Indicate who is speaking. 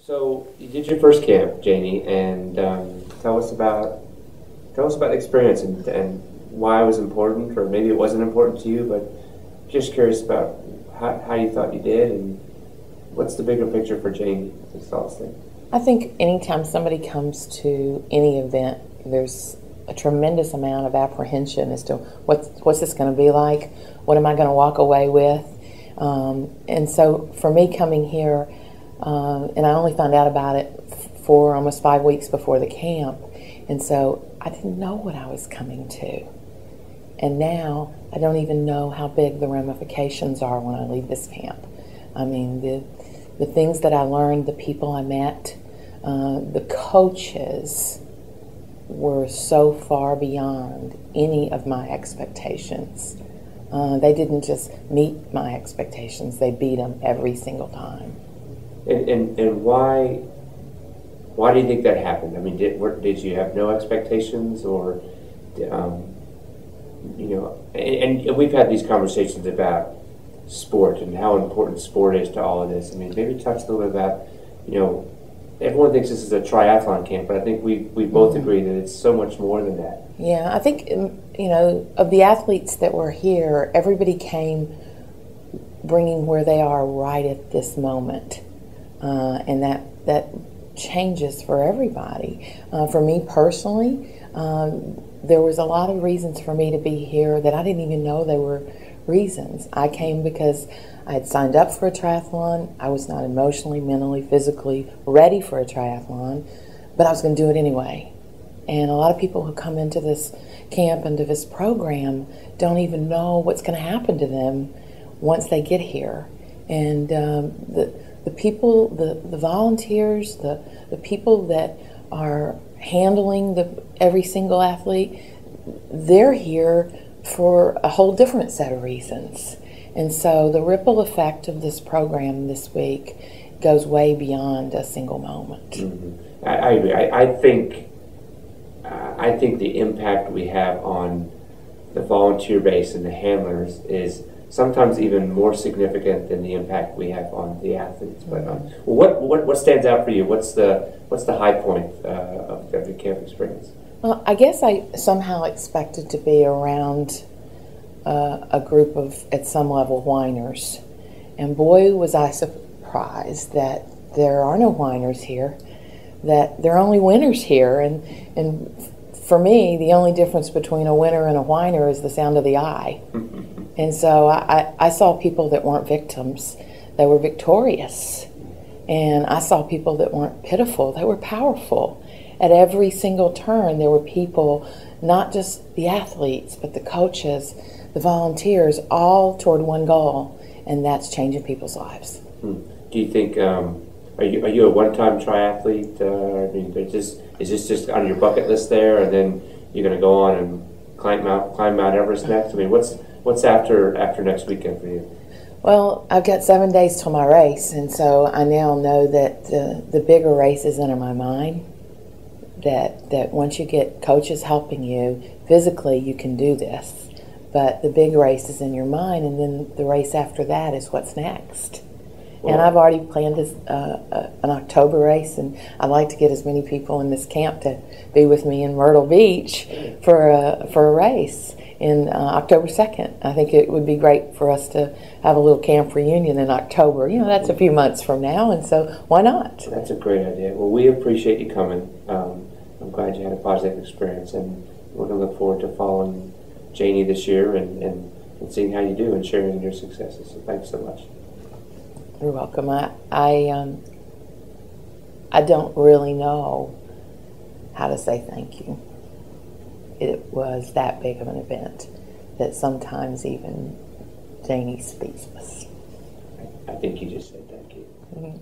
Speaker 1: So you did your first camp, Janie, and tell us about the experience and why it was important, or maybe it wasn't important to you, but just curious about how you thought you did, and what's the bigger picture for Janie this all thing.
Speaker 2: I think anytime somebody comes to any event, there's a tremendous amount of apprehension as to what's this going to be like, what am I going to walk away with, and so for me coming here, and I only found out about it for almost 5 weeks before the camp, and so I didn't know what I was coming to. And now I don't even know how big the ramifications are when I leave this camp. I mean, the things that I learned, the people I met, the coaches were so far beyond any of my expectations. They didn't just meet my expectations, they beat them every single time.
Speaker 1: And why do you think that happened? I mean, did you have no expectations, or and we've had these conversations about sport and how important sport is to all of this. I mean, maybe touch a little bit about, everyone thinks this is a triathlon camp, but I think we both agree that it's so much more than that.
Speaker 2: Yeah, I think, of the athletes that were here, everybody came bringing where they are right at this moment. And that changes for everybody. For me personally, there was a lot of reasons for me to be here that I didn't even know they were reasons. I came because I had signed up for a triathlon. I was not emotionally, mentally, physically ready for a triathlon, but I was going to do it anyway. And a lot of people who come into this camp, into this program, don't even know what's going to happen to them once they get here. And the people, the volunteers, the people that are handling every single athlete, they're here for a whole different set of reasons. And so the ripple effect of this program this week goes way beyond a single moment.
Speaker 1: Mm-hmm. I agree. I think the impact we have on the volunteer base and the handlers is sometimes even more significant than the impact we have on the athletes. But what stands out for you? What's the high point of the camp experience?
Speaker 2: Well, I guess I somehow expected to be around a group of, at some level, whiners. And boy, was I surprised that there are no whiners here, that there are only winners here. And for me, the only difference between a winner and a whiner is the sound of the I. And so I saw people that weren't victims, they were victorious. And I saw people that weren't pitiful, they were powerful. At every single turn, there were people, not just the athletes, but the coaches, the volunteers, all toward one goal, and that's changing people's lives.
Speaker 1: Do you think, are you a one-time triathlete? I mean, is this just on your bucket list there, and then you're going to go on and climb Mount Everest next? I mean, what's after next weekend for you?
Speaker 2: Well, I've got 7 days till my race, and so I now know that the bigger race is in my mind. That once you get coaches helping you physically, you can do this. But the big race is in your mind, and then the race after that is what's next. Well, and I've already planned an October race, and I'd like to get as many people in this camp to be with me in Myrtle Beach for a race in October 2nd. I think it would be great for us to have a little camp reunion in October. That's a few months from now, and so why not?
Speaker 1: That's a great idea. Well, we appreciate you coming. I'm glad you had a positive experience, and we're going to look forward to following Janie this year and seeing how you do and sharing your successes. So thanks so much.
Speaker 2: You're welcome. I don't really know how to say thank you. It was that big of an event that sometimes even Janie speaks.
Speaker 1: I think you just said thank you.
Speaker 2: Mm-hmm.